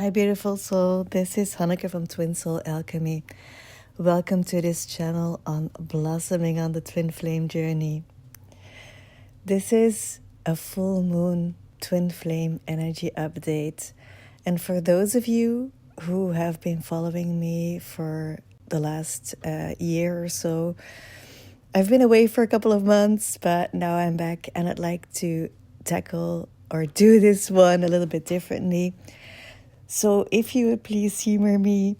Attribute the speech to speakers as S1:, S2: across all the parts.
S1: Hi, beautiful soul. This is Hanneke from Twin Soul Alchemy. Welcome to this channel on blossoming on the twin flame journey. This is a full moon twin flame energy update. And for those of you who have been following me for the last year or so, I've been away for a couple of months, but now I'm back and I'd like to tackle or do this one a little bit differently. So if you would please humor me,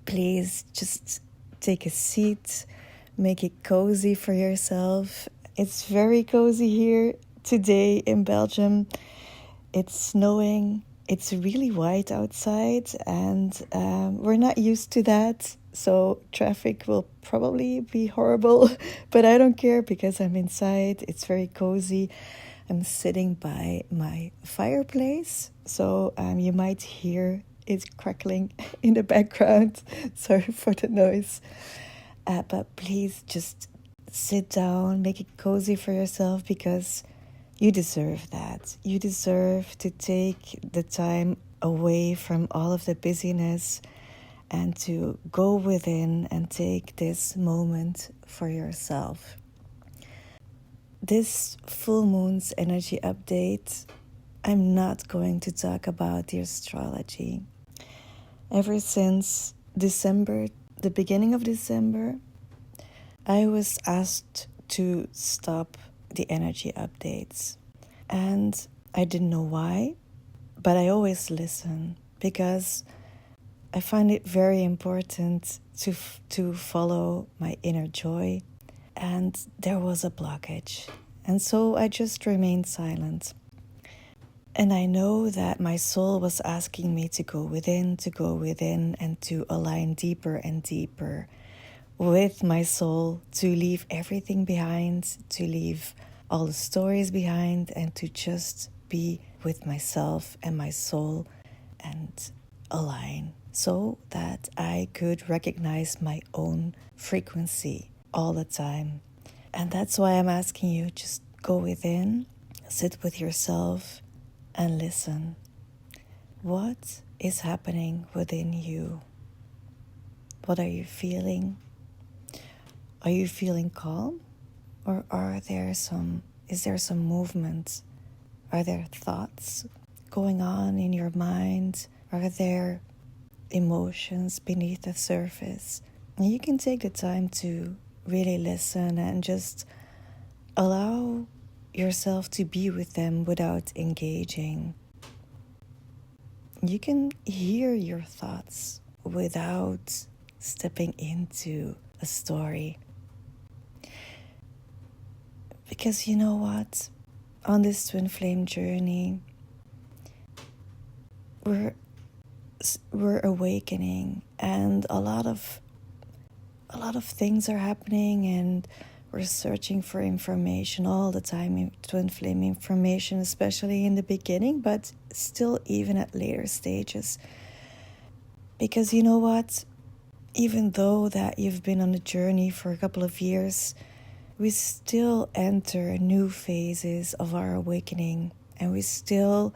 S1: please just take a seat, make it cozy for yourself. It's very cozy here today in Belgium. It's snowing, it's really white outside, and we're not used to that. So traffic will probably be horrible, but I don't care because I'm inside. It's very cozy. I'm sitting by my fireplace, so you might hear it crackling in the background. Sorry for the noise. But please just sit down, make it cozy for yourself because you deserve that. You deserve to take the time away from all of the busyness and to go within and take this moment for yourself. This full moon's energy update, I'm not going to talk about the astrology. Ever since December, the beginning of December, I was asked to stop the energy updates. And I didn't know why, but I always listen because I find it very important to follow my inner joy. And there was a blockage. And so I just remained silent. And I know that my soul was asking me to go within, and to align deeper and deeper with my soul, to leave everything behind, to leave all the stories behind, and to just be with myself and my soul and align so that I could recognize my own frequency all the time. And that's why I'm asking you, just go within, sit with yourself and listen. What is happening within you? What are you feeling? Are you feeling calm? Or is there some movement? Are there thoughts going on in your mind? Are there emotions beneath the surface? And you can take the time to really listen and just allow yourself to be with them without engaging. You can hear your thoughts without stepping into a story. Because you know what? On this twin flame journey, we're awakening, and a lot of things are happening, and we're searching for information all the time, twin flame information, especially in the beginning, but still even at later stages. Because you know what? Even though that you've been on a journey for a couple of years, we still enter new phases of our awakening, and we still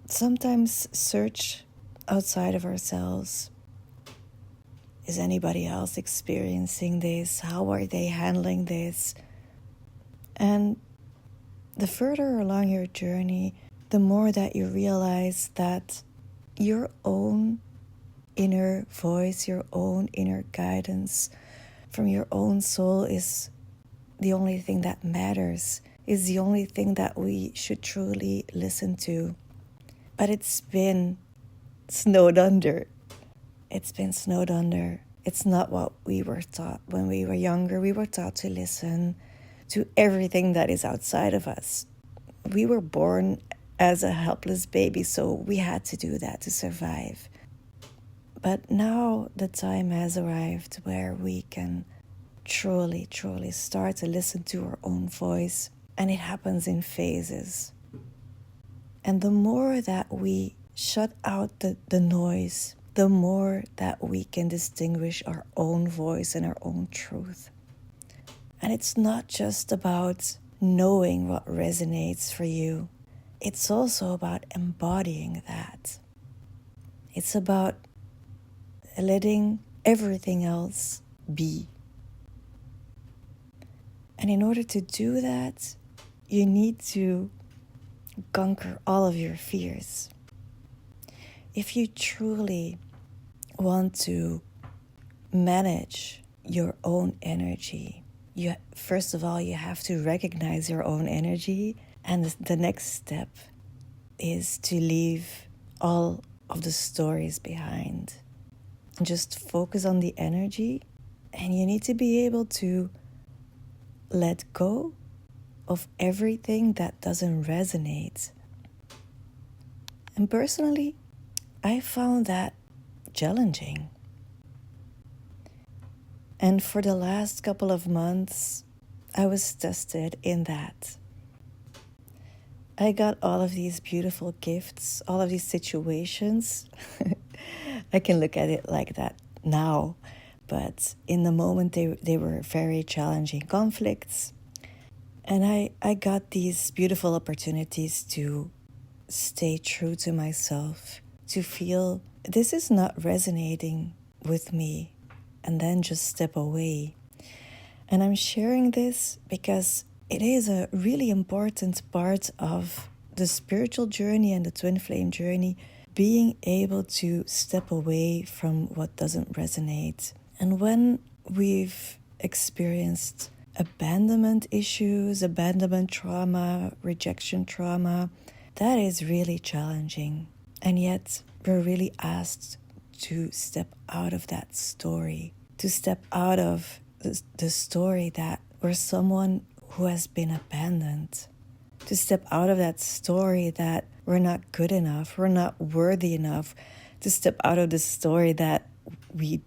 S1: sometimes search outside of ourselves. Is anybody else experiencing this? How are they handling this? And the further along your journey, the more that you realize that your own inner voice, your own inner guidance from your own soul is the only thing that matters, is the only thing that we should truly listen to. But it's been snowed under. It's been snowed under. It's not what we were taught when we were younger. We were taught to listen to everything that is outside of us. We were born as a helpless baby, so we had to do that to survive. But now the time has arrived where we can truly, truly start to listen to our own voice, and it happens in phases. And the more that we shut out the noise, the more that we can distinguish our own voice and our own truth. And it's not just about knowing what resonates for you. it's also about embodying that. It's about letting everything else be. And in order to do that, you need to conquer all of your fears. If you truly want to manage your own energy, first of all, you have to recognize your own energy. And the next step is to leave all of the stories behind. Just focus on the energy, and you need to be able to let go of everything that doesn't resonate. And personally, I found that challenging. And for the last couple of months, I was tested in that. I got all of these beautiful gifts, all of these situations. I can look at it like that now, but in the moment they were very challenging conflicts. And I got these beautiful opportunities to stay true to myself, to feel this is not resonating with me, and then just step away. And I'm sharing this because it is a really important part of the spiritual journey and the twin flame journey, being able to step away from what doesn't resonate. And when we've experienced abandonment issues, abandonment trauma, rejection trauma, that is really challenging. And yet we're really asked to step out of that story, to step out of the story that we're someone who has been abandoned, to step out of that story that we're not good enough, we're not worthy enough, to step out of the story that we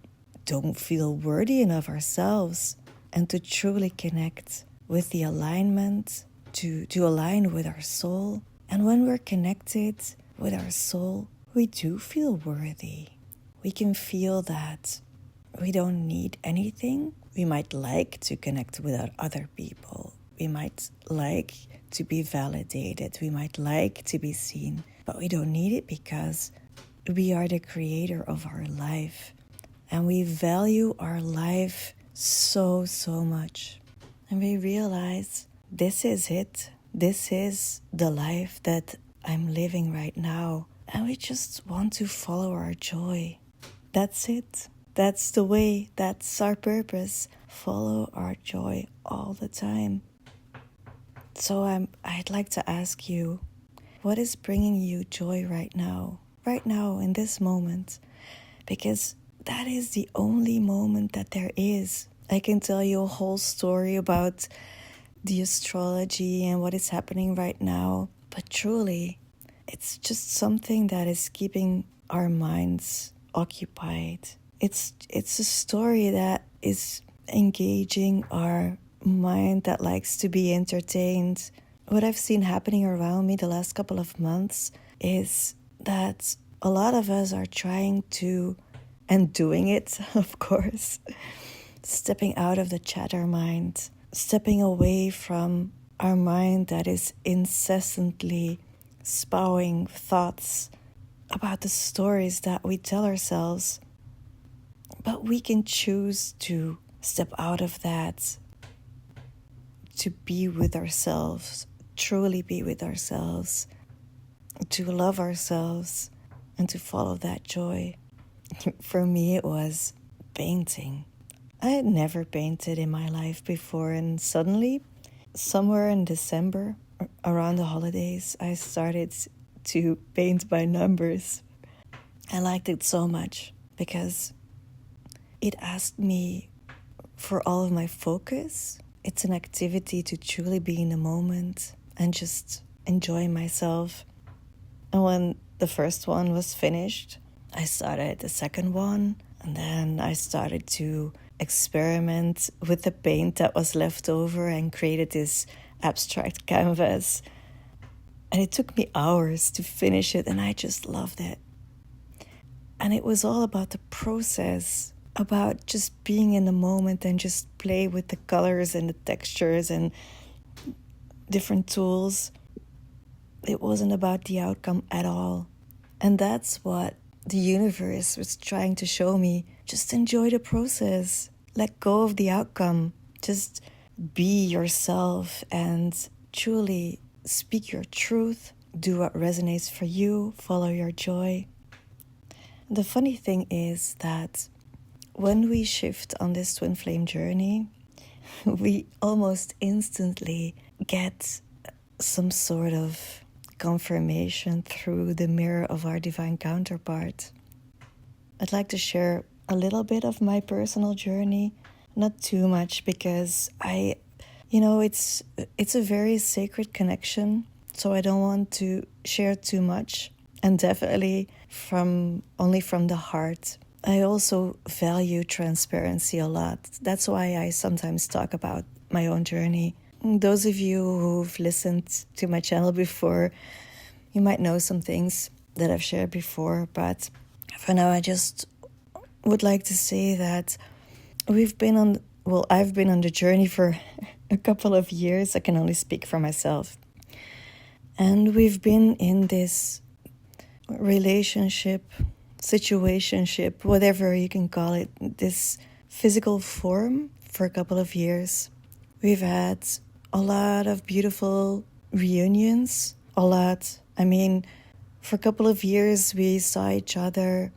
S1: don't feel worthy enough ourselves, and to truly connect with the alignment, to align with our soul. And when we're connected with our soul, we do feel worthy. We can feel that we don't need anything. We might like to connect with other people. We might like to be validated. We might like to be seen. But we don't need it because we are the creator of our life. And we value our life so, so much. And we realize this is it. This is the life that I'm living right now. And we just want to follow our joy. That's it. That's the way. That's our purpose. Follow our joy all the time. So I'd like to ask you, what is bringing you joy right now in this moment? Because that is the only moment that there is. I can tell you a whole story about the astrology and what is happening right now, but truly, it's just something that is keeping our minds occupied. It's a story that is engaging our mind, that likes to be entertained. What I've seen happening around me the last couple of months is that a lot of us are trying to, and doing it, of course, stepping out of the chatter mind, stepping away from our mind that is incessantly spouting thoughts about the stories that we tell ourselves. But we can choose to step out of that, to be with ourselves, truly be with ourselves, to love ourselves, and to follow that joy. For me, it was painting. I had never painted in my life before, and suddenly, somewhere in December, around the holidays, I started to paint by numbers. I liked it so much because it asked me for all of my focus. It's an activity to truly be in the moment and just enjoy myself. And when the first one was finished, I started the second one, and then I started to experiment with the paint that was left over and created this abstract canvas. And it took me hours to finish it, and I just loved it. And it was all about the process, about just being in the moment and just play with the colors and the textures and different tools. it wasn't about the outcome at all. And that's what the universe was trying to show me. Just enjoy the process. Let go of the outcome. Just be yourself and truly speak your truth. Do what resonates for you. Follow your joy. The funny thing is that when we shift on this twin flame journey, we almost instantly get some sort of confirmation through the mirror of our divine counterpart. I'd like to share a little bit of my personal journey, not too much, because it's a very sacred connection, so I don't want to share too much, and definitely only from the heart. I also value transparency a lot. That's why I sometimes talk about my own journey. Those of you who've listened to my channel before, you might know some things that I've shared before, but for now I just would like to say that I've been on the journey for a couple of years. I can only speak for myself. And we've been in this relationship, situationship, whatever you can call it, this physical form for a couple of years. We've had a lot of beautiful reunions. For a couple of years we saw each other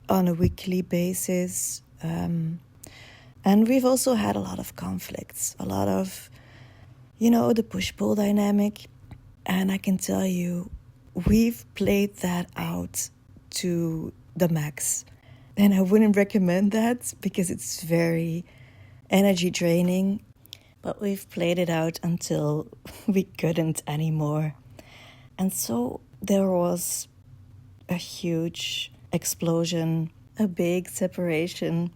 S1: on a weekly basis. And we've also had a lot of conflicts, a lot of, the push-pull dynamic. And I can tell you, we've played that out to the max. And I wouldn't recommend that because it's very energy draining. But we've played it out until we couldn't anymore. And so there was a huge explosion, a big separation.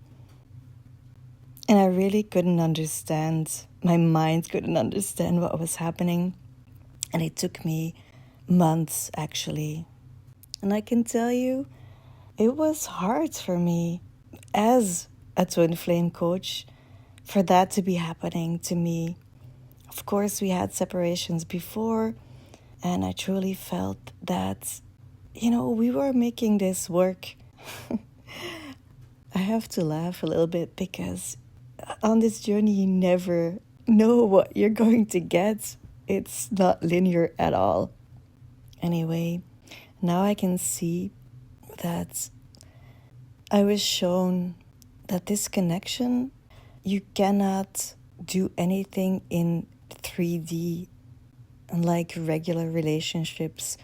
S1: And I really couldn't understand. My mind couldn't understand what was happening. And it took me months, actually. And I can tell you, it was hard for me as a twin flame coach for that to be happening to me. Of course, we had separations before, and I truly felt that, we were making this work. I have to laugh a little bit because on this journey, you never know what you're going to get. It's not linear at all. Anyway, now I can see that I was shown that this connection, you cannot do anything in 3D like regular relationships.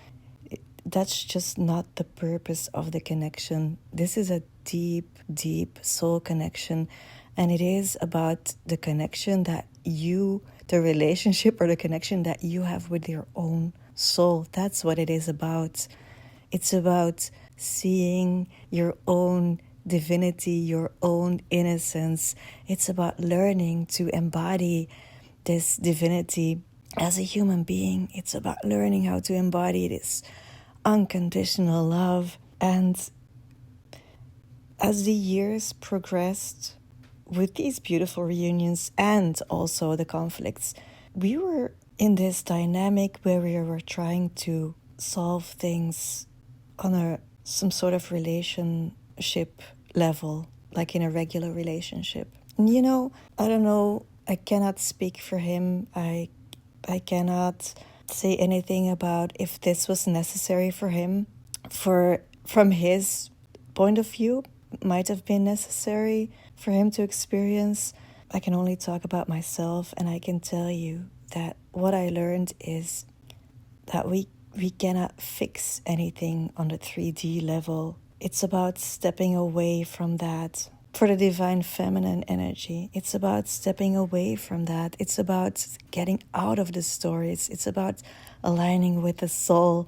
S1: That's just not the purpose of the connection. This is a deep, deep soul connection. And it is about the connection that the relationship or the connection that you have with your own soul. That's what it is about. It's about seeing your own divinity, your own innocence. It's about learning to embody this divinity as a human being. It's about learning how to embody this unconditional love. And as the years progressed with these beautiful reunions and also the conflicts, we were in this dynamic where we were trying to solve things on some sort of relationship level, like in a regular relationship. And I don't know, I cannot speak for him. I cannot say anything about if this was necessary for him. From his point of view, might have been necessary for him to experience. I can only talk about myself, and I can tell you that what I learned is that we cannot fix anything on the 3D level. It's about stepping away from that. For the divine feminine energy, it's about stepping away from that. It's about getting out of the stories. It's about aligning with the soul.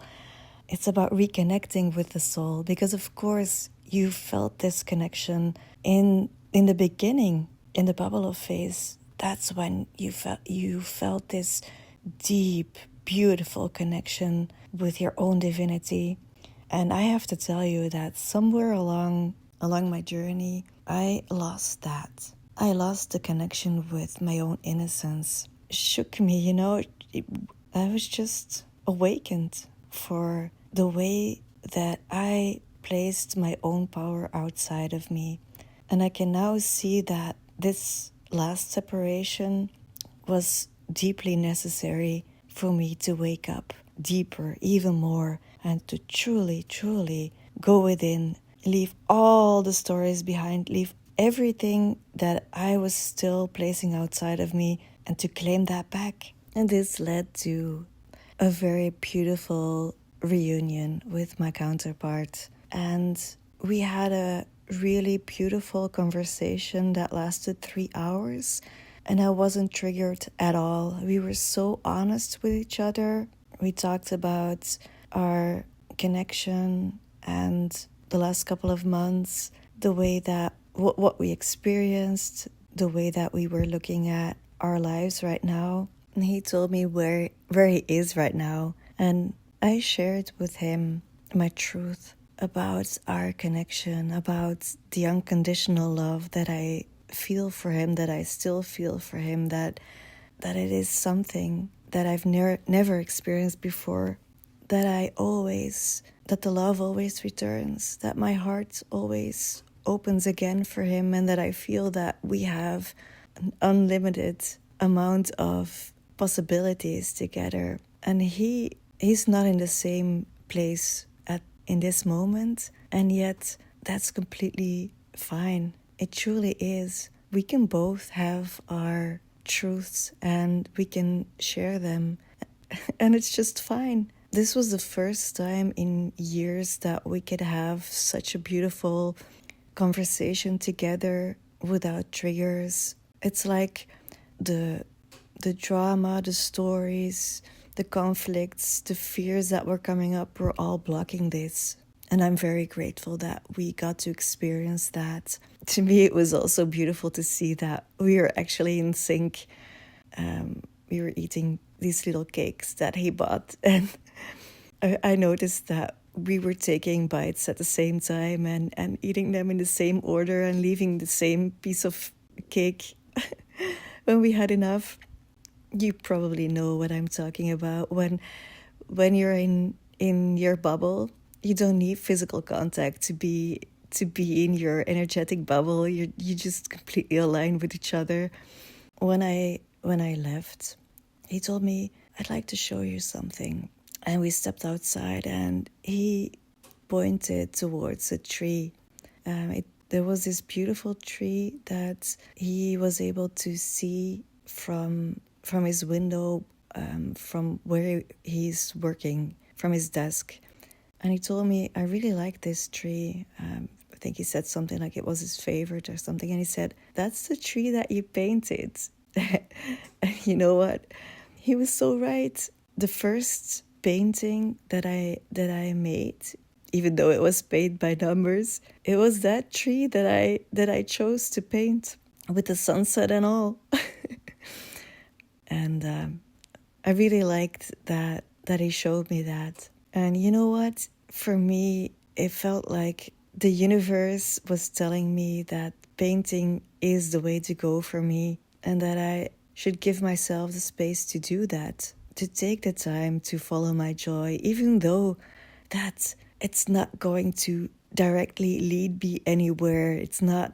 S1: It's about reconnecting with the soul. Because of course, you felt this connection in the beginning, in the bubble of phase. That's when you felt this deep, beautiful connection with your own divinity. And I have to tell you that somewhere along my journey, I lost that. I lost the connection with my own innocence. It shook me, I was just awakened for the way that I placed my own power outside of me. And I can now see that this last separation was deeply necessary for me to wake up deeper, even more, and to truly, truly go within, leave all the stories behind, leave everything that I was still placing outside of me, and to claim that back. And this led to a very beautiful reunion with my counterpart. And we had a really beautiful conversation that lasted 3 hours. And I wasn't triggered at all. We were so honest with each other. We talked about our connection and the last couple of months, the way that what we experienced, the way that we were looking at our lives right now. And he told me where he is right now. And I shared with him my truth about our connection, about the unconditional love that I feel for him, that I still feel for him, that it is something that I've never experienced before, that the love always returns, that my heart always opens again for him, and that I feel that we have an unlimited amount of possibilities together. And he's not in the same place in this moment, and yet that's completely fine. It truly is. We can both have our truths and we can share them, and it's just fine. This was the first time in years that we could have such a beautiful conversation together without triggers. It's like the drama, the stories, the conflicts, the fears that were coming up were all blocking this. And I'm very grateful that we got to experience that. To me, it was also beautiful to see that we were actually in sync. We were eating these little cakes that he bought, and I noticed that we were taking bites at the same time and eating them in the same order and leaving the same piece of cake when we had enough. You probably know what I'm talking about. When you're in your bubble, you don't need physical contact to be in your energetic bubble. You just completely align with each other. When I left, he told me, "I'd like to show you something." And we stepped outside, and he pointed towards a tree. There was this beautiful tree that he was able to see from his window, from where he's working, from his desk. And he told me, "I really like this tree." I think he said something like it was his favorite or something. And he said, "That's the tree that you painted." And you know what? He was so right. The first painting that I made, even though it was paint by numbers, it was that tree that I chose to paint with the sunset and all. And I really liked that he showed me that. And you know what? For me, it felt like the universe was telling me that painting is the way to go for me, and that I should give myself the space to do that, to take the time to follow my joy, even though that it's not going to directly lead me anywhere. It's not,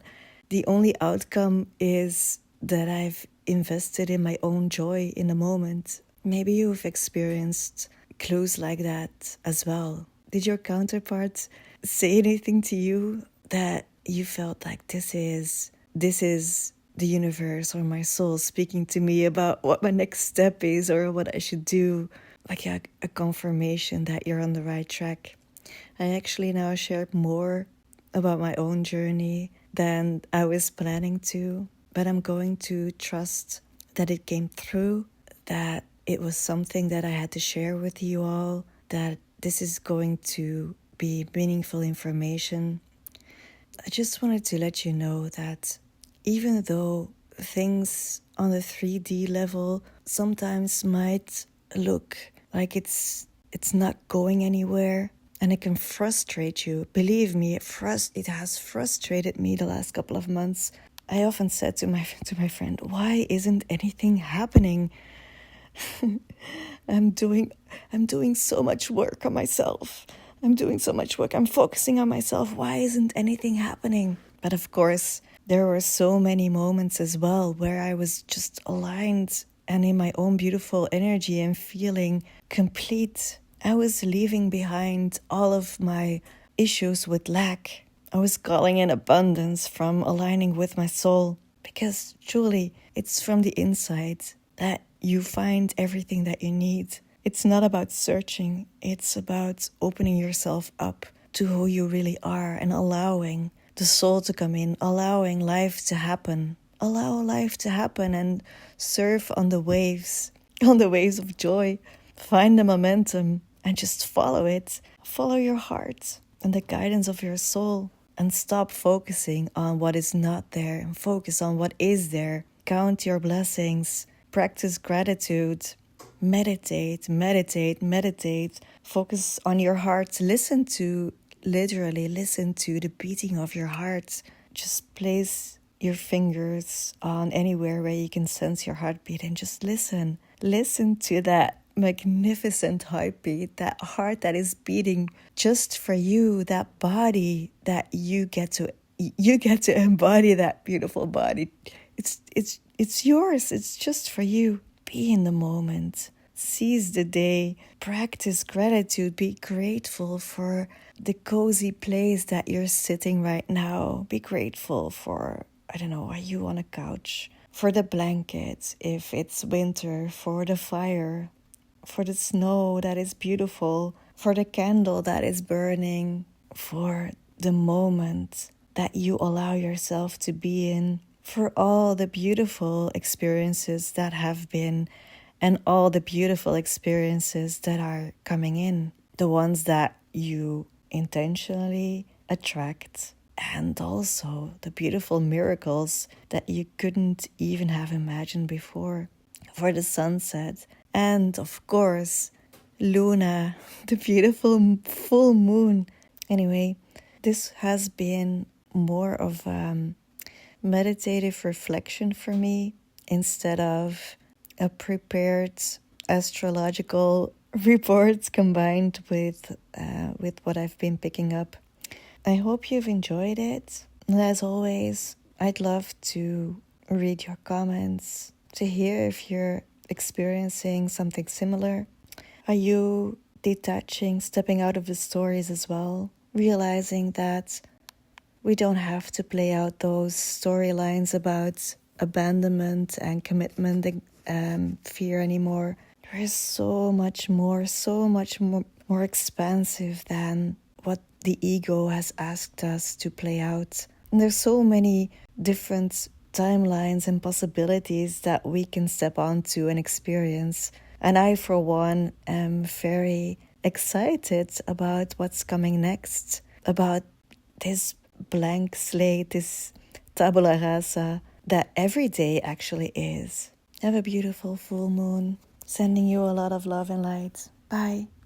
S1: the only outcome is that I've invested in my own joy in the moment. Maybe you've experienced clues like that as well. Did your counterpart say anything to you that you felt like this is the universe or my soul speaking to me about what my next step is or what I should do? Like a confirmation that you're on the right track. I actually now shared more about my own journey than I was planning to, but I'm going to trust that it came through, that it was something that I had to share with you all, that this is going to be meaningful information. I just wanted to let you know that even though things on the 3D level sometimes might look like it's not going anywhere, and it can frustrate you, believe me, it has frustrated me the last couple of months. I often said to my friend, "Why isn't anything happening?" I'm doing so much work on myself. I'm doing so much work. I'm focusing on myself. Why isn't anything happening? But of course, there were so many moments as well where I was just aligned and in my own beautiful energy and feeling complete. I was leaving behind all of my issues with lack. I was calling in abundance from aligning with my soul, because truly it's from the inside that you find everything that you need. It's not about searching, it's about opening yourself up to who you really are and allowing the soul to come in, allowing life to happen. Allow life to happen and surf on the waves, on the waves of joy. Find the momentum and just follow it. Follow your heart and the guidance of your soul, and stop focusing on what is not there and focus on what is there. Count your blessings, practice gratitude, meditate, meditate, meditate. Focus on your heart. Literally listen to the beating of your heart. Just place your fingers on anywhere where you can sense your heartbeat and just listen. Listen to that magnificent heartbeat, that heart that is beating just for you, that body that you get to embody, that beautiful body. It's yours. It's just for you. Be in the moment. Seize the day. Practice gratitude. Be grateful for the cozy place that you're sitting right now. Be grateful for, I don't know, are you on a couch? For the blankets, if it's winter, for the fire, for the snow that is beautiful, for the candle that is burning, for the moment that you allow yourself to be in, for all the beautiful experiences that have been and all the beautiful experiences that are coming in, the ones that you intentionally attract, and also the beautiful miracles that you couldn't even have imagined before, for the sunset, and of course, Luna, the beautiful full moon. Anyway, this has been more of meditative reflection for me instead of a prepared astrological report combined with what I've been picking up. I hope you've enjoyed it. And as always, I'd love to read your comments, to hear if you're experiencing something similar. Are you detaching, stepping out of the stories as well, realizing that we don't have to play out those storylines about abandonment and commitment and fear anymore? There is so much more expansive than what the ego has asked us to play out. And there's so many different timelines and possibilities that we can step onto and experience. And I, for one, am very excited about what's coming next, about this blank slate, this tabula rasa that every day actually is. Have a beautiful full moon. Sending you a lot of love and light. Bye.